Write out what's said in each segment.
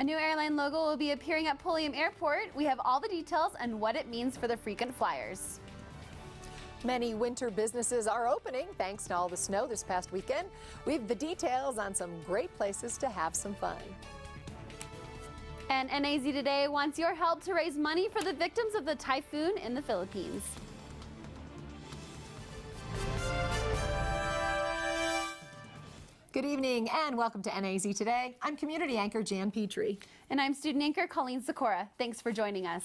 new airline logo will be appearing at Pulliam Airport. We have all the details and what it means for the frequent flyers. Many winter businesses are opening thanks to all the snow this past weekend. We have the details on some great places to have some fun. And NAZ Today wants your help to raise money for the victims of the typhoon in the Philippines. Good evening and welcome to NAZ Today. I'm community anchor Jan Petrie. And I'm student anchor Colleen Sikora. Thanks for joining us.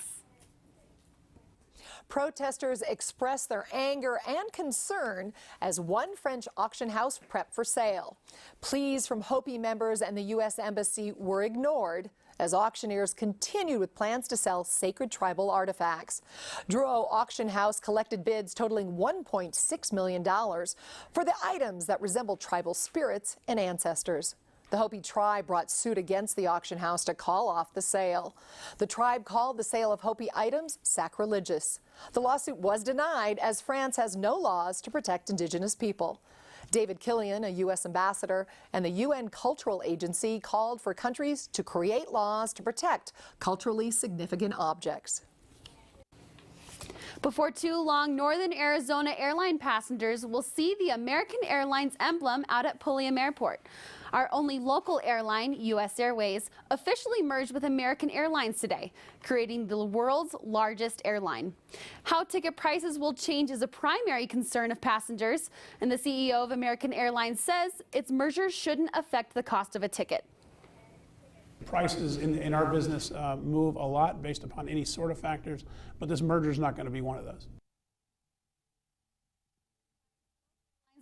Protesters expressed their anger and concern as one French auction house prepped for sale. Pleas from Hopi members and the U.S. Embassy were ignored as auctioneers continued with plans to sell sacred tribal artifacts. Drouot Auction House collected bids totaling $1.6 million for the items that resemble tribal spirits and ancestors. The Hopi tribe brought suit against the auction house to call off the sale. The tribe called the sale of Hopi items sacrilegious. The lawsuit was denied as France has no laws to protect indigenous people. David Killian, a U.S. ambassador, and the UN Cultural Agency called for countries to create laws to protect culturally significant objects. Before too long, Northern Arizona airline passengers will see the American Airlines emblem out at Pulliam Airport. Our only local airline, U.S. Airways, officially merged with American Airlines today, creating the world's largest airline. How ticket prices will change is a primary concern of passengers, and the CEO of American Airlines says its merger shouldn't affect the cost of a ticket. Prices in our business move a lot based upon any sort of factors, but this merger is not going to be one of those.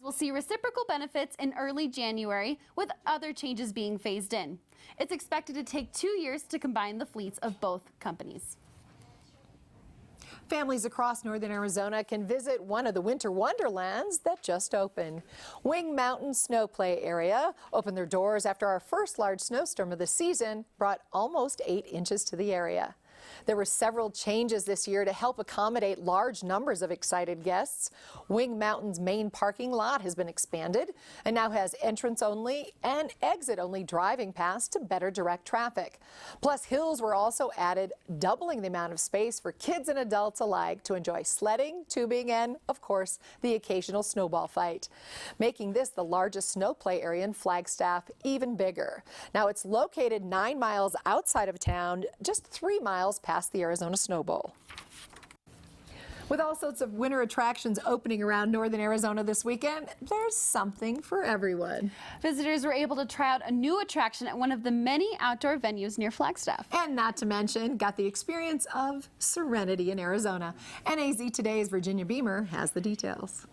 We'll see reciprocal benefits in early January, with other changes being phased in. It's expected to take 2 years to combine the fleets of both companies. Families across northern Arizona can visit one of the winter wonderlands that just opened. Wing Mountain Snow Play Area opened their doors after our first large snowstorm of the season brought almost 8 inches to the area. There were several changes this year to help accommodate large numbers of excited guests. Wing Mountain's main parking lot has been expanded and now has entrance-only and exit-only driving paths to better direct traffic. Plus, hills were also added, doubling the amount of space for kids and adults alike to enjoy sledding, tubing, and, of course, the occasional snowball fight, making this the largest snow play area in Flagstaff even bigger. Now, it's located 9 miles outside of town, just 3 miles past the Arizona Snow Bowl. With all sorts of winter attractions opening around northern Arizona this weekend, there's something for everyone. Visitors were able to try out a new attraction at one of the many outdoor venues near Flagstaff. And not to mention, got the experience of serenity in Arizona. NAZ Today's Virginia Beamer has the details.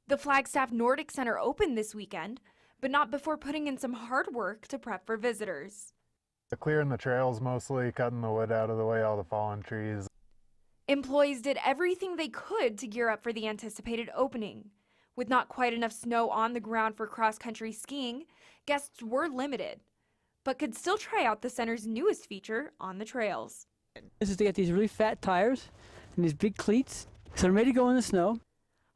The Flagstaff Nordic Center opened this weekend, but not before putting in some hard work to prep for visitors. Clearing the trails mostly, cutting the wood out of the way, all the fallen trees. Employees did everything they could to gear up for the anticipated opening. With not quite enough snow on the ground for cross-country skiing, guests were limited, but could still try out the center's newest feature on the trails. This is to get these really fat tires and these big cleats, so they're ready to go in the snow.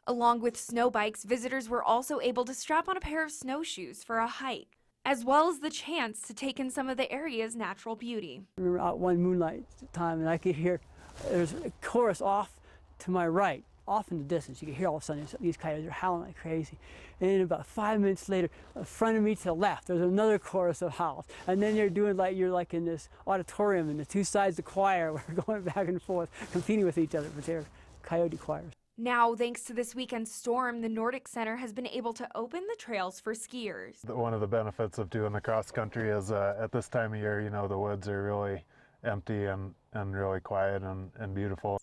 Along with snow bikes, visitors were also able to strap on a pair of snowshoes for a hike, as well as the chance to take in some of the area's natural beauty. I remember out one moonlight time, and I could hear there's a chorus off to my right, off in the distance. You could hear all of a sudden these coyotes are howling like crazy. And then about 5 minutes later, in front of me to the left, there's another chorus of howls. And then you're like in this auditorium, and the two sides of the choir were going back and forth, competing with each other, but they're coyote choirs. Now, thanks to this weekend's storm, the Nordic Center has been able to open the trails for skiers. One of the benefits of doing the cross country is at this time of year, you know, the woods are really empty and really quiet and beautiful.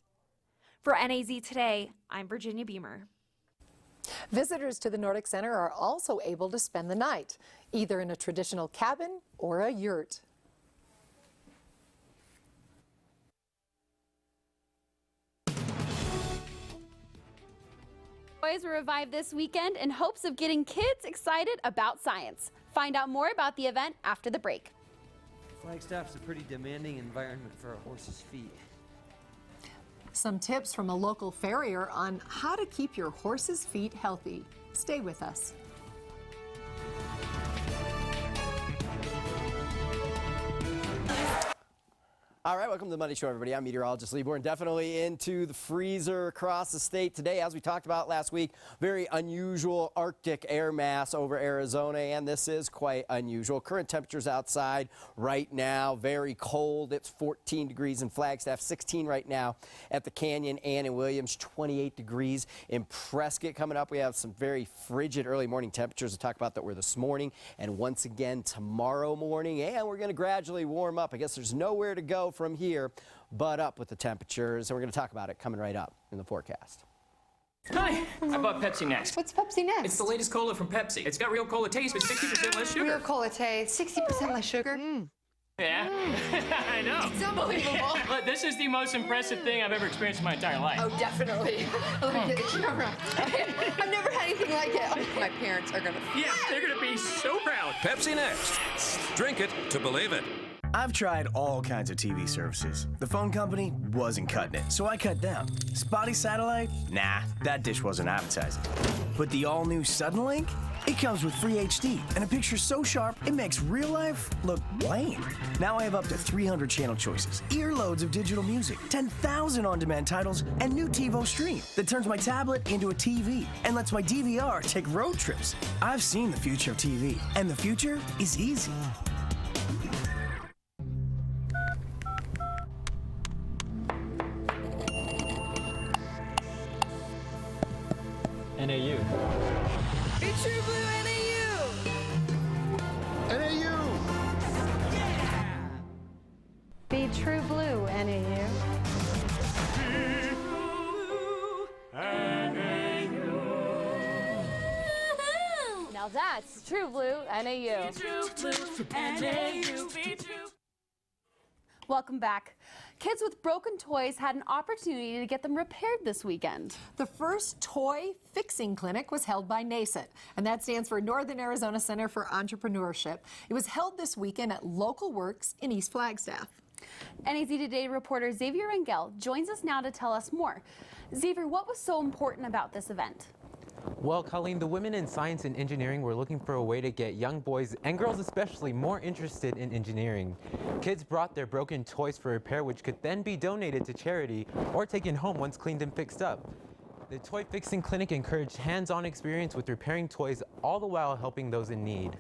For NAZ Today, I'm Virginia Beamer. Visitors to the Nordic Center are also able to spend the night, either in a traditional cabin or a yurt. Toys were revived this weekend in hopes of getting kids excited about science. Find out more about the event after the break. Flagstaff's a pretty demanding environment for a horse's feet. Some tips from a local farrier on how to keep your horse's feet healthy. Stay with us. All right, welcome to the Monday Show, everybody. I'm meteorologist Lee Bourne. Definitely into the freezer across the state today. As we talked about last week, very unusual Arctic air mass over Arizona, and this is quite unusual. Current temperatures outside right now, very cold. It's 14 degrees in Flagstaff, 16 right now at the Canyon and in Williams, 28 degrees in Prescott. Coming up, we have some very frigid early morning temperatures to talk about that were this morning and once again tomorrow morning, and we're going to gradually warm up. I guess there's nowhere to go from here but up with the temperatures, and we're going to talk about it coming right up in the forecast. Hi, I bought Pepsi Next. What's Pepsi Next? It's the latest cola from Pepsi. It's got real cola taste with 60% less sugar. Real cola taste, 60% less sugar. Yeah, I know. It's unbelievable. But this is the most impressive thing I've ever experienced in my entire life. Oh, definitely. Let me get the camera. I've never had anything like it. My parents are gonna. Yeah, they're gonna be so proud. Pepsi Next. Drink it to believe it. I've tried all kinds of TV services. The phone company wasn't cutting it, so I cut down. Spotty satellite? Nah, that dish wasn't appetizing. But the all-new Suddenlink? It comes with free HD and a picture so sharp it makes real life look lame. Now I have up to 300 channel choices, earloads of digital music, 10,000 on-demand titles, and new TiVo Stream that turns my tablet into a TV and lets my DVR take road trips. I've seen the future of TV, and the future is easy. NAU. Be true blue NAU. NAU! Be true blue NAU. Now that's True Blue NAU. Welcome back. Kids with broken toys had an opportunity to get them repaired this weekend. The first toy fixing clinic was held by NAZ, and that stands for Northern Arizona Center for Entrepreneurship. It was held this weekend at Local Works in East Flagstaff. NAZ Today reporter Xavier Rangel joins us now to tell us more. Xavier, what was so important about this event? Well, Colleen, the women in science and engineering were looking for a way to get young boys, and girls especially, more interested in engineering. Kids brought their broken toys for repair, which could then be donated to charity or taken home once cleaned and fixed up. The Toy Fixing Clinic encouraged hands-on experience with repairing toys, all the while helping those in need.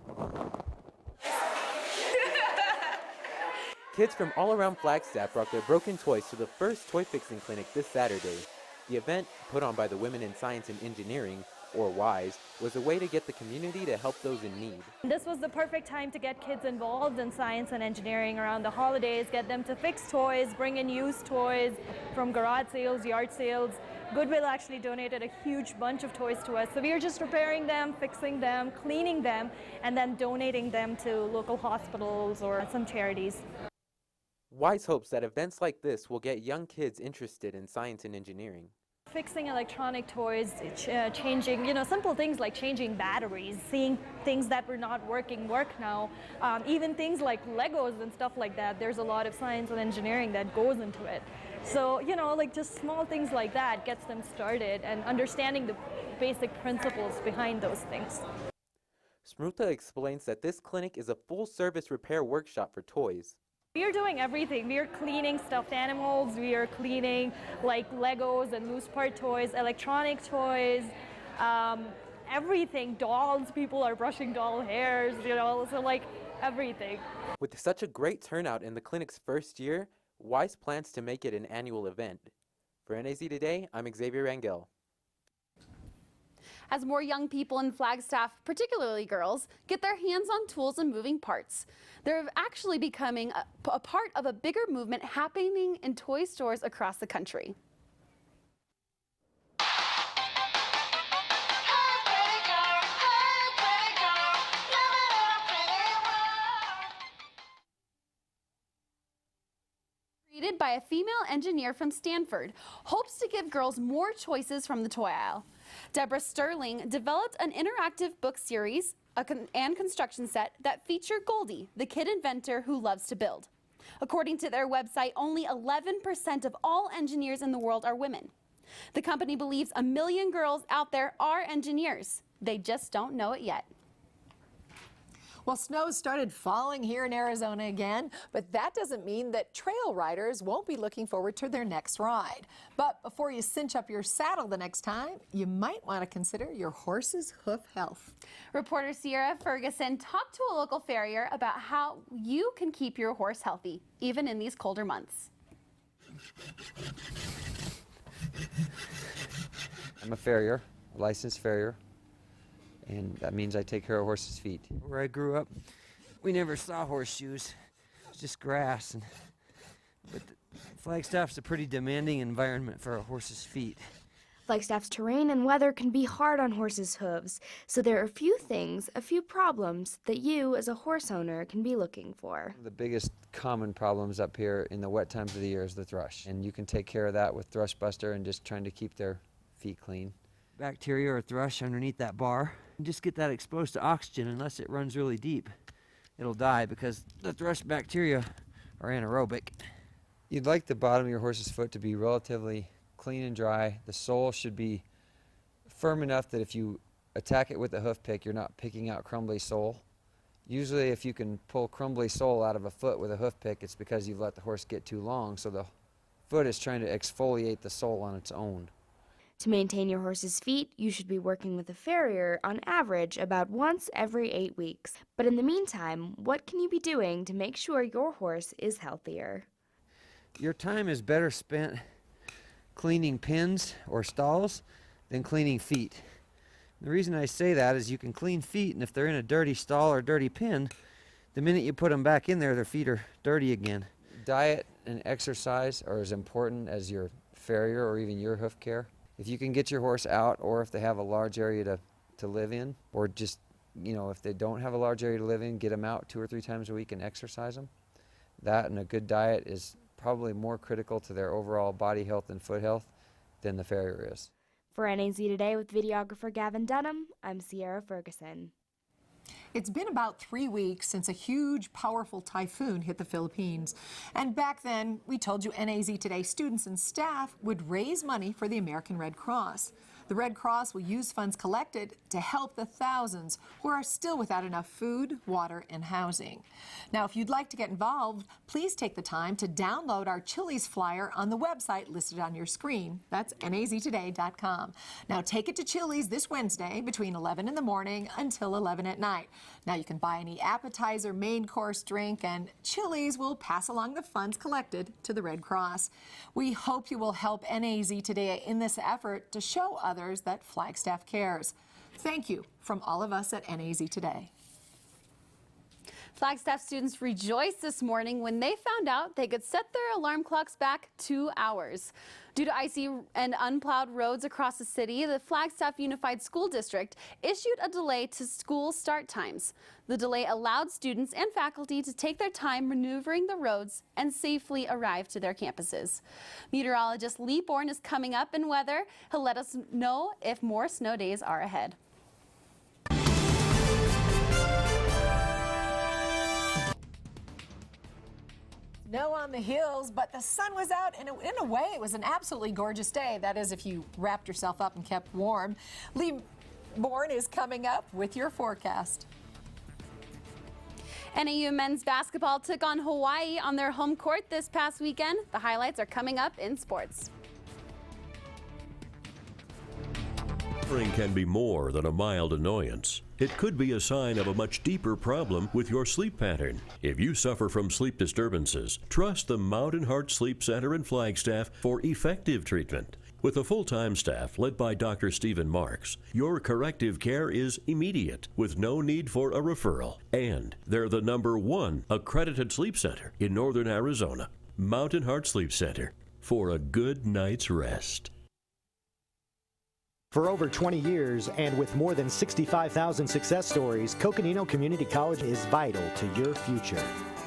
Kids from all around Flagstaff brought their broken toys to the first Toy Fixing Clinic this Saturday. The event, put on by the Women in Science and Engineering, or WISE, was a way to get the community to help those in need. This was the perfect time to get kids involved in science and engineering around the holidays, get them to fix toys, bring in used toys from garage sales, yard sales. Goodwill actually donated a huge bunch of toys to us, so we are just repairing them, fixing them, cleaning them, and then donating them to local hospitals or some charities. WISE hopes that events like this will get young kids interested in science and engineering. Fixing electronic toys, changing, simple things like changing batteries, seeing things that were not working work now, even things like Legos and stuff like that. There's a lot of science and engineering that goes into it. So, like just small things like that gets them started and understanding the basic principles behind those things. Smruta explains that this clinic is a full-service repair workshop for toys. We are doing everything. We are cleaning stuffed animals, we are cleaning like Legos and loose part toys, electronic toys, everything, dolls, people are brushing doll hairs, so like everything. With such a great turnout in the clinic's first year, WISE plans to make it an annual event. For NAZ Today, I'm Xavier Rangel. As more young people in Flagstaff, particularly girls, get their hands on tools and moving parts, they're actually becoming a part of a bigger movement happening in toy stores across the country. Created by a female engineer from Stanford, hopes to give girls more choices from the toy aisle. Deborah Sterling developed an interactive book series and construction set that feature Goldie, the kid inventor who loves to build. According to their website, only 11% of all engineers in the world are women. The company believes 1 million girls out there are engineers. They just don't know it yet. Well, snow started falling here in Arizona again, but that doesn't mean that trail riders won't be looking forward to their next ride. But before you cinch up your saddle the next time, you might want to consider your horse's hoof health. Reporter Sierra Ferguson talked to a local farrier about how you can keep your horse healthy, even in these colder months. I'm a farrier, a licensed farrier, and that means I take care of horses' feet. Where I grew up, we never saw horseshoes. It was just grass. But Flagstaff's a pretty demanding environment for a horse's feet. Flagstaff's terrain and weather can be hard on horses' hooves, so there are a few problems that you as a horse owner can be looking for. The biggest common problems up here in the wet times of the year is the thrush, and you can take care of that with Thrush Buster and just trying to keep their feet clean. Bacteria or thrush underneath that bar, just get that exposed to oxygen unless it runs really deep. It'll die because the thrush bacteria are anaerobic. You'd like the bottom of your horse's foot to be relatively clean and dry. The sole should be firm enough that if you attack it with a hoof pick, you're not picking out crumbly sole. Usually if you can pull crumbly sole out of a foot with a hoof pick, it's because you've let the horse get too long, so the foot is trying to exfoliate the sole on its own. To maintain your horse's feet, you should be working with a farrier on average about once every 8 weeks. But in the meantime, what can you be doing to make sure your horse is healthier? Your time is better spent cleaning pins or stalls than cleaning feet. The reason I say that is you can clean feet, and if they're in a dirty stall or dirty pin, the minute you put them back in there, their feet are dirty again. Diet and exercise are as important as your farrier or even your hoof care. If you can get your horse out, or if they have a large area to live in, or just, if they don't have a large area to live in, get them out 2 or 3 times a week and exercise them. That and a good diet is probably more critical to their overall body health and foot health than the farrier is. For NAZ Today with videographer Gavin Dunham, I'm Sierra Ferguson. It's been about 3 weeks since a huge, powerful typhoon hit the Philippines. And back then, we told you NAZ Today students and staff would raise money for the American Red Cross. The Red Cross will use funds collected to help the thousands who are still without enough food, water, and housing. Now, if you'd like to get involved, please take the time to download our Chili's flyer on the website listed on your screen. That's naztoday.com. Now, take it to Chili's this Wednesday between 11 in the morning until 11 at night. Now, you can buy any appetizer, main course, drink, and Chili's will pass along the funds collected to the Red Cross. We hope you will help NAZ Today in this effort to show others that Flagstaff cares. Thank you from all of us at NAZ Today. Flagstaff students rejoiced this morning when they found out they could set their alarm clocks back 2 hours. Due to icy and unplowed roads across the city, the Flagstaff Unified School District issued a delay to school start times. The delay allowed students and faculty to take their time maneuvering the roads and safely arrive to their campuses. Meteorologist Lee Bourne is coming up in weather. He'll let us know if more snow days are ahead. Snow on the hills, but the sun was out, and in a way, it was an absolutely gorgeous day. That is, if you wrapped yourself up and kept warm. Lee Bourne is coming up with your forecast. NAU men's basketball took on Hawaii on their home court this past weekend. The highlights are coming up in sports. Suffering can be more than a mild annoyance. It could be a sign of a much deeper problem with your sleep pattern. If you suffer from sleep disturbances, trust the Mountain Heart Sleep Center in Flagstaff for effective treatment. With a full-time staff led by Dr. Stephen Marks, your corrective care is immediate with no need for a referral. And they're the #1 accredited sleep center in northern Arizona. Mountain Heart Sleep Center, for a good night's rest. For over 20 years and with more than 65,000 success stories, Coconino Community College is vital to your future.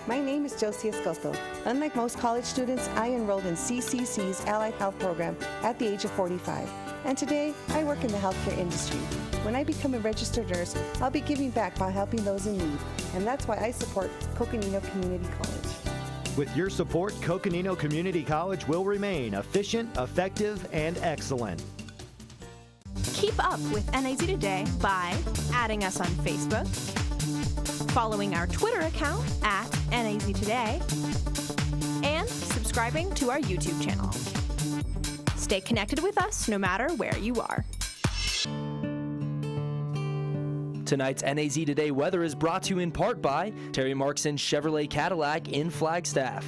My name is Josie Escoto. Unlike most college students, I enrolled in CCC's Allied Health Program at the age of 45. And today, I work in the healthcare industry. When I become a registered nurse, I'll be giving back by helping those in need. And that's why I support Coconino Community College. With your support, Coconino Community College will remain efficient, effective, and excellent. Keep up with NAZ Today by adding us on Facebook, following our Twitter account at NAZ Today, and subscribing to our YouTube channel. Stay connected with us no matter where you are. Tonight's NAZ Today weather is brought to you in part by Terry Markson Chevrolet Cadillac in Flagstaff.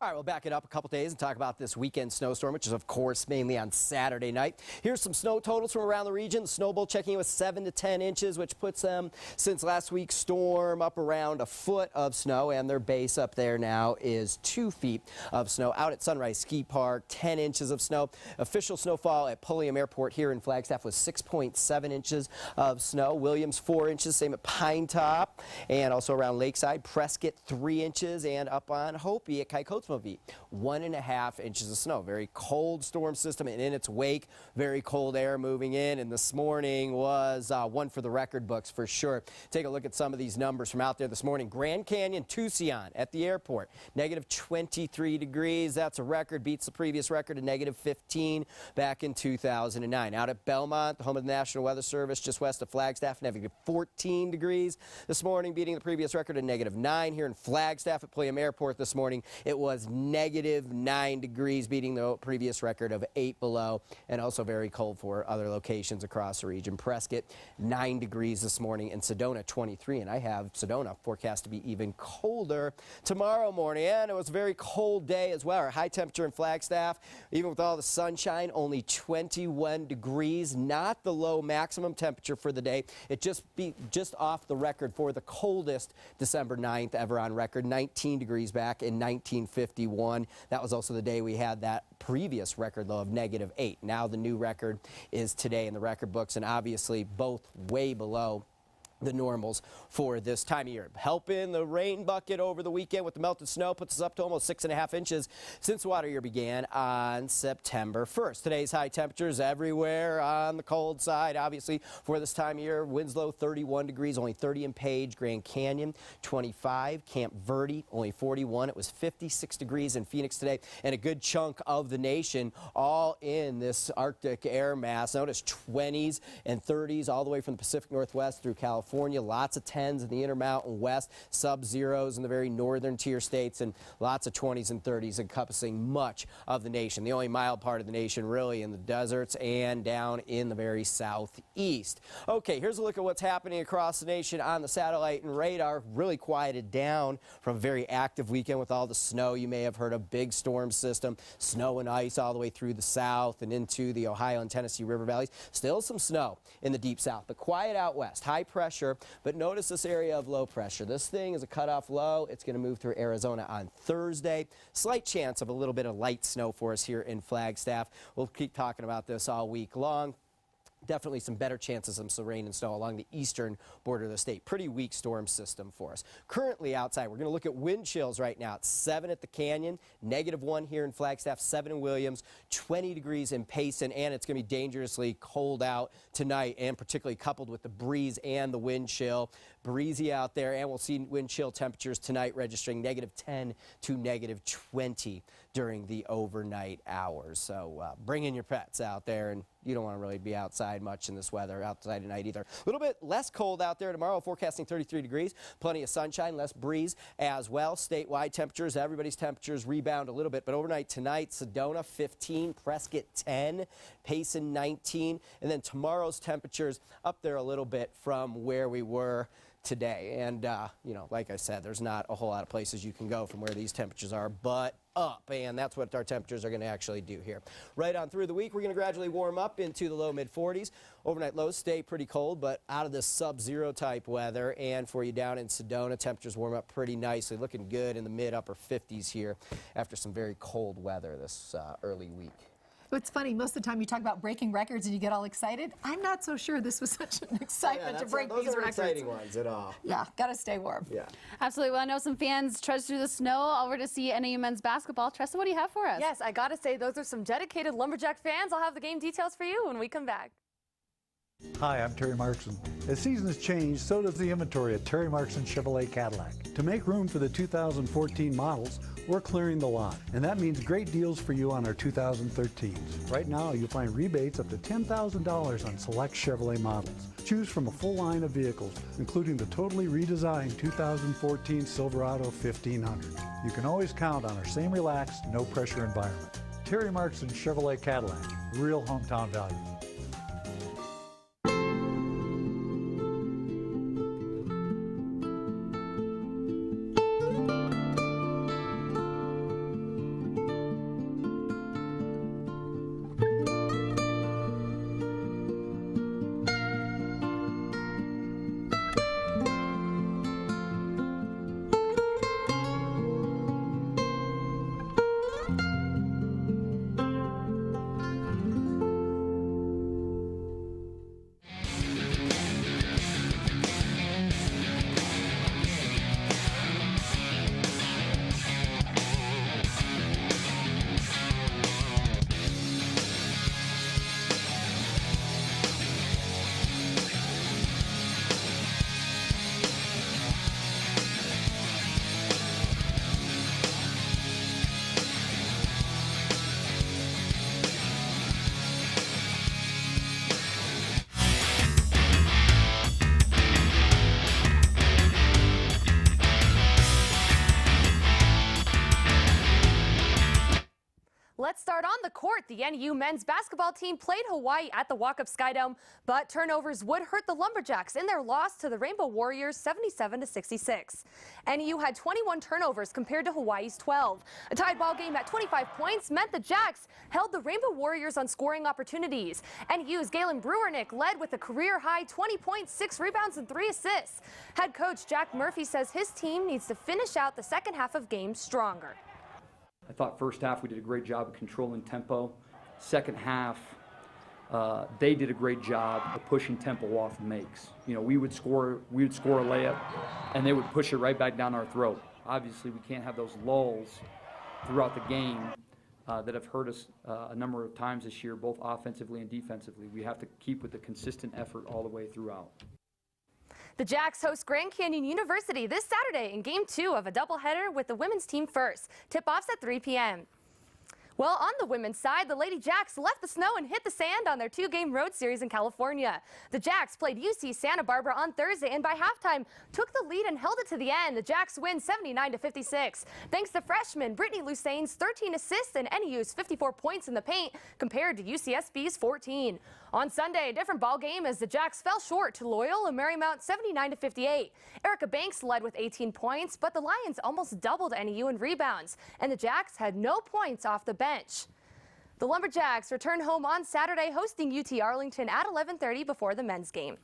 All right, we'll back it up a couple days and talk about this weekend snowstorm, which is, of course, mainly on Saturday night. Here's some snow totals from around the region. The Snow Bowl checking in with 7 to 10 inches, which puts them, since last week's storm, up around a foot of snow, and their base up there now is 2 feet of snow. Out at Sunrise Ski Park, 10 inches of snow. Official snowfall at Pulliam Airport here in Flagstaff was 6.7 inches of snow. Williams, 4 inches, same at Pine Top, and also around Lakeside. Prescott, 3 inches, and up on Hopi at Kykotsma 1.5 inches of snow. Very cold storm system, and in its wake, very cold air moving in. And this morning was one for the record books for sure. Take a look at some of these numbers from out there this morning. Grand Canyon, Tucson at the airport, negative 23 degrees. That's a record, beats the previous record of negative 15 back in 2009. Out at Belmont, the home of the National Weather Service, just west of Flagstaff, negative 14 degrees this morning, beating the previous record of negative 9. Here in Flagstaff at Pulliam Airport this morning, it was negative 9 degrees, beating the previous record of 8 below, and also very cold for other locations across the region. Prescott, 9 degrees this morning, and Sedona, 23, and I have Sedona forecast to be even colder tomorrow morning. And it was a very cold day as well. Our high temperature in Flagstaff, even with all the sunshine, only 21 degrees, not the low maximum temperature for the day. It just off the record for the coldest December 9th ever on record, 19 degrees back in 1951. That was also the day we had that previous record low of negative 8. Now the new record is today in the record books, and obviously both way below the normals for this time of year. Helping the rain bucket over the weekend with the melted snow puts us up to almost 6.5 inches since the water year began on September 1st. Today's high temperatures everywhere on the cold side, obviously, for this time of year. Winslow, 31 degrees, only 30 in Page. Grand Canyon, 25. Camp Verde, only 41. It was 56 degrees in Phoenix today, and a good chunk of the nation all in this Arctic air mass. Notice 20s and 30s all the way from the Pacific Northwest through California. Lots of 10s in the Intermountain West, sub-zeros in the very northern tier states, and lots of 20s and 30s encompassing much of the nation. The only mild part of the nation really in the deserts and down in the very southeast. Okay, here's a look at what's happening across the nation on the satellite and radar. Really quieted down from a very active weekend with all the snow. You may have heard of big storm system, snow and ice all the way through the south and into the Ohio and Tennessee river valleys. Still some snow in the deep south, but quiet out west. High pressure. But notice this area of low pressure. This thing is a cutoff low. It's going to move through Arizona on Thursday. Slight chance of a little bit of light snow for us here in Flagstaff. We'll keep talking about this all week long. Definitely some better chances of some rain and snow along the eastern border of the state. Pretty weak storm system for us. Currently outside, we're going to look at wind chills right now. It's 7 at the Canyon, -1 here in Flagstaff, 7 in Williams, 20 degrees in Payson, and it's going to be dangerously cold out tonight, and particularly coupled with the breeze and the wind chill. Breezy out there, and we'll see wind chill temperatures tonight registering -10 to -20 during the overnight hours. So bring in your pets out there, and you don't want to really be outside much in this weather outside tonight either. A little bit less cold out there tomorrow, forecasting 33 degrees, plenty of sunshine, less breeze as well. Statewide temperatures, everybody's temperatures rebound a little bit, but overnight tonight, Sedona 15, Prescott 10, Payson 19, and then tomorrow's temperatures up there a little bit from where we were today. And, you know, like I said, there's not a whole lot of places you can go from where these temperatures are, but up, and that's what our temperatures are going to actually do here. Right on through the week, we're going to gradually warm up into the low mid-40s. Overnight lows stay pretty cold, but out of this sub-zero type weather. And for you down in Sedona, temperatures warm up pretty nicely, looking good in the mid-upper 50s here after some very cold weather this early week. It's funny, most of the time you talk about breaking records and you get all excited. I'm not so sure this was such an excitement to break these records. Exciting ones at all. Yeah, gotta stay warm. Yeah. Absolutely. Well, I know some fans trudged through the snow over to see NAU men's basketball. Tressa, what do you have for us? Yes, I gotta say, those are some dedicated Lumberjack fans. I'll have the game details for you when we come back. Hi, I'm Terry Markson. As seasons change, so does the inventory at Terry Markson Chevrolet Cadillac. To make room for the 2014 models, we're clearing the lot, and that means great deals for you on our 2013s. Right now, you'll find rebates up to $10,000 on select Chevrolet models. Choose from a full line of vehicles, including the totally redesigned 2014 Silverado 1500. You can always count on our same relaxed, no-pressure environment. Terry Markson Chevrolet Cadillac, real hometown value. Let's start on the court. The NU men's basketball team played Hawaii at the Walkup Skydome, but turnovers would hurt the Lumberjacks in their loss to the Rainbow Warriors 77-66. NU had 21 turnovers compared to Hawaii's 12. A tied ball game at 25 points meant the Jacks held the Rainbow Warriors on scoring opportunities. NU's Galen Brewernick led with a career-high 20 points, 6 rebounds, and 3 assists. Head coach Jack Murphy says his team needs to finish out the second half of games stronger. I thought first half we did a great job of controlling tempo. Second half, they did a great job of pushing tempo off makes. You know, we would score a layup, and they would push it right back down our throat. Obviously, we can't have those lulls throughout the game that have hurt us a number of times this year, both offensively and defensively. We have to keep with the consistent effort all the way throughout. The Jacks host Grand Canyon University this Saturday in Game 2 of a doubleheader with the women's team first. Tip-offs at 3 p.m. Well, on the women's side, the Lady Jacks left the snow and hit the sand on their 2-game road series in California. The Jacks played UC Santa Barbara on Thursday and by halftime took the lead and held it to the end. The Jacks win 79-56. Thanks to freshman Brittany Lusane's 13 assists and NU's 54 points in the paint compared to UCSB's 14. On Sunday, a different ball game as the Jacks fell short to Loyola Marymount 79-58. Erica Banks led with 18 points, but the Lions almost doubled NU in rebounds, and the Jacks had no points off the bench. The Lumberjacks return home on Saturday, hosting UT Arlington at 11:30 before the men's game.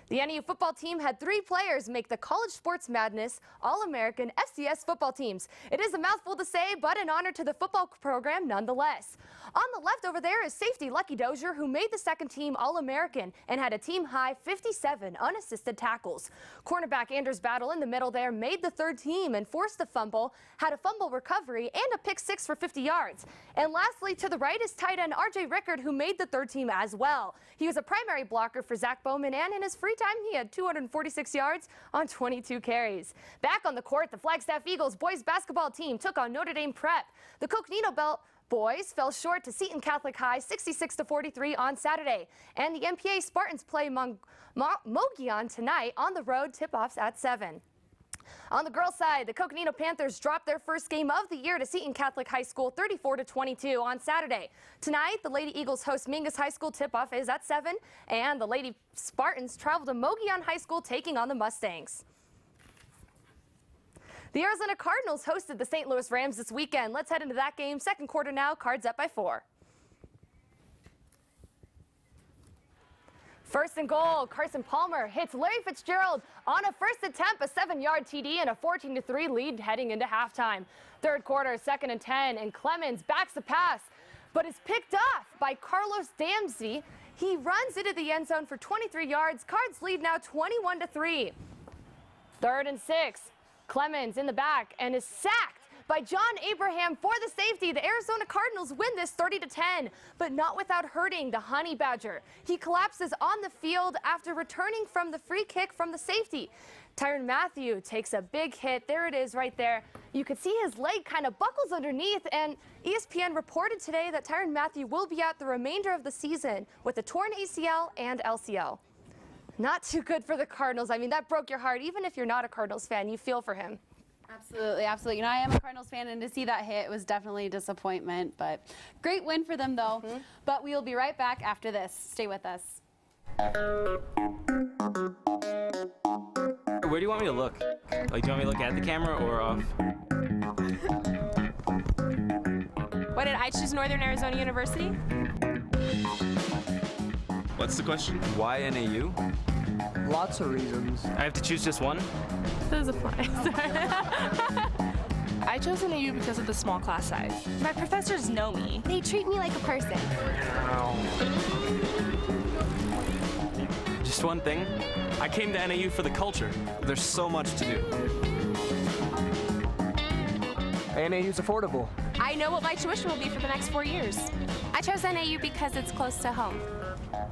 The NU football team had 3 players make the College Sports Madness All-American FCS football teams. It is a mouthful to say, but an honor to the football program nonetheless. On the left over there is safety Lucky Dozier, who made the second team All-American and had a team-high 57 unassisted tackles. Cornerback Anders Battle in the middle there made the third team and forced a fumble, had a fumble recovery, and a pick 6 for 50 yards. And lastly, to the right is tight end RJ Rickard, who made the third team as well. He was a primary blocker for Zach Bowman, and in his free time, he had 246 yards on 22 carries. Back on the court, the Flagstaff Eagles boys basketball team took on Notre Dame Prep. The Coconino Belt boys fell short to Seton Catholic High 66-43 on Saturday. And the MPA Spartans play Mogollon tonight on the road, tip-offs at 7. On the girls' side, the Coconino Panthers dropped their first game of the year to Seton Catholic High School 34-22 on Saturday. Tonight, the Lady Eagles host Mingus High School. Tip-off is at 7, and the Lady Spartans travel to Mogollon High School taking on the Mustangs. The Arizona Cardinals hosted the St. Louis Rams this weekend. Let's head into that game. Second quarter now, Cards up by 4. First and goal, Carson Palmer hits Larry Fitzgerald on a first attempt, a 7-yard TD and a 14-3 lead heading into halftime. Third quarter, 2nd and 10, and Clemens backs the pass, but is picked off by Carlos Damsey. He runs into the end zone for 23 yards. Cards lead now 21-3. 3rd and 6, Clemens in the back and is sacked by John Abraham for the safety. The Arizona Cardinals win this 30-10, but not without hurting the Honey Badger. He collapses on the field after returning from the free kick from the safety. Tyrann Mathieu takes a big hit. There it is right there. You could see his leg kind of buckles underneath, and ESPN reported today that Tyrann Mathieu will be out the remainder of the season with a torn ACL and LCL. Not too good for the Cardinals. I mean, that broke your heart. Even if you're not a Cardinals fan, you feel for him. Absolutely, absolutely. You know, I am a Cardinals fan, and to see that hit was definitely a disappointment, but great win for them, though. But we will be right back after this. Stay with us. Where do you want me to look? Like, do you want me to look at the camera or off? Why did I choose Northern Arizona University? What's the question? Why NAU? Lots of reasons. I have to choose just one? That doesn't apply. I chose NAU because of the small class size. My professors know me. They treat me like a person. Just one thing. I came to NAU for the culture. There's so much to do. NAU's affordable. I know what my tuition will be for the next 4 years. I chose NAU because it's close to home,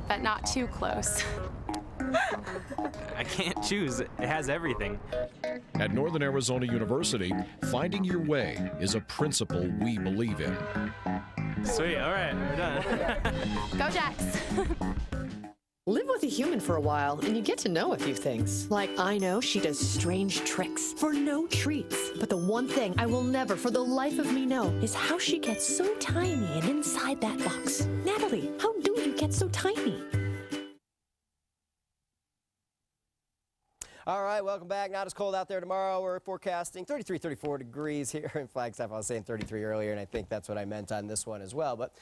but not too close. I can't choose. It has everything. At Northern Arizona University, finding your way is a principle we believe in. Sweet, all right, we're done. Go Jacks! Live with a human for a while, and you get to know a few things. Like, I know she does strange tricks for no treats. But the one thing I will never for the life of me know is how she gets so tiny and inside that box. Natalie, how do you get so tiny? All right, welcome back. Not as cold out there tomorrow. We're forecasting 33, 34 degrees here in Flagstaff. I was saying 33 earlier, and I think that's what I meant on this one as well. But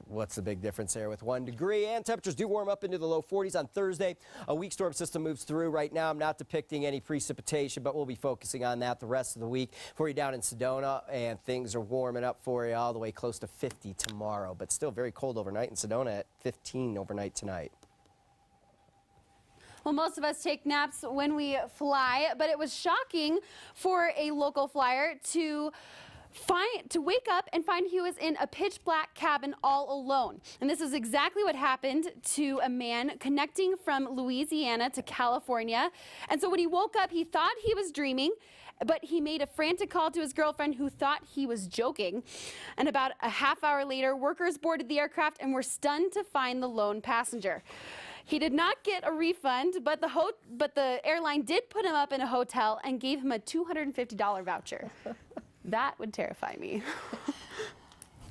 what's the big difference here with 1 degree? And temperatures do warm up into the low 40s on Thursday. A weak storm system moves through. Right now, I'm not depicting any precipitation, but we'll be focusing on that the rest of the week for you down in Sedona. And things are warming up for you all the way close to 50 tomorrow. But still very cold overnight in Sedona at 15 overnight tonight. Well, most of us take naps when we fly, but it was shocking for a local flyer to wake up and find he was in a pitch black cabin all alone. And this is exactly what happened to a man connecting from Louisiana to California. And so when he woke up, he thought he was dreaming, but he made a frantic call to his girlfriend who thought he was joking. And about a half hour later, workers boarded the aircraft and were stunned to find the lone passenger. He did not get a refund, but the airline did put him up in a hotel and gave him a $250 voucher. That would terrify me.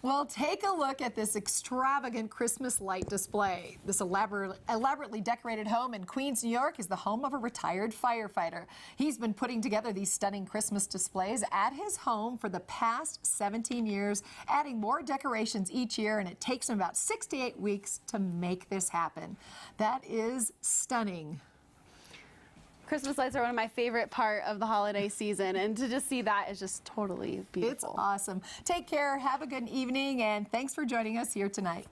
Well, take a look at this extravagant Christmas light display. This elaborately decorated home in Queens, New York is the home of a retired firefighter. He's been putting together these stunning Christmas displays at his home for the past 17 years, adding more decorations each year, and it takes him about 6 to 8 weeks to make this happen. That is stunning. Christmas lights are one of my favorite part of the holiday season, and to just see that is just totally beautiful. It's awesome. Take care, have a good evening, and thanks for joining us here tonight.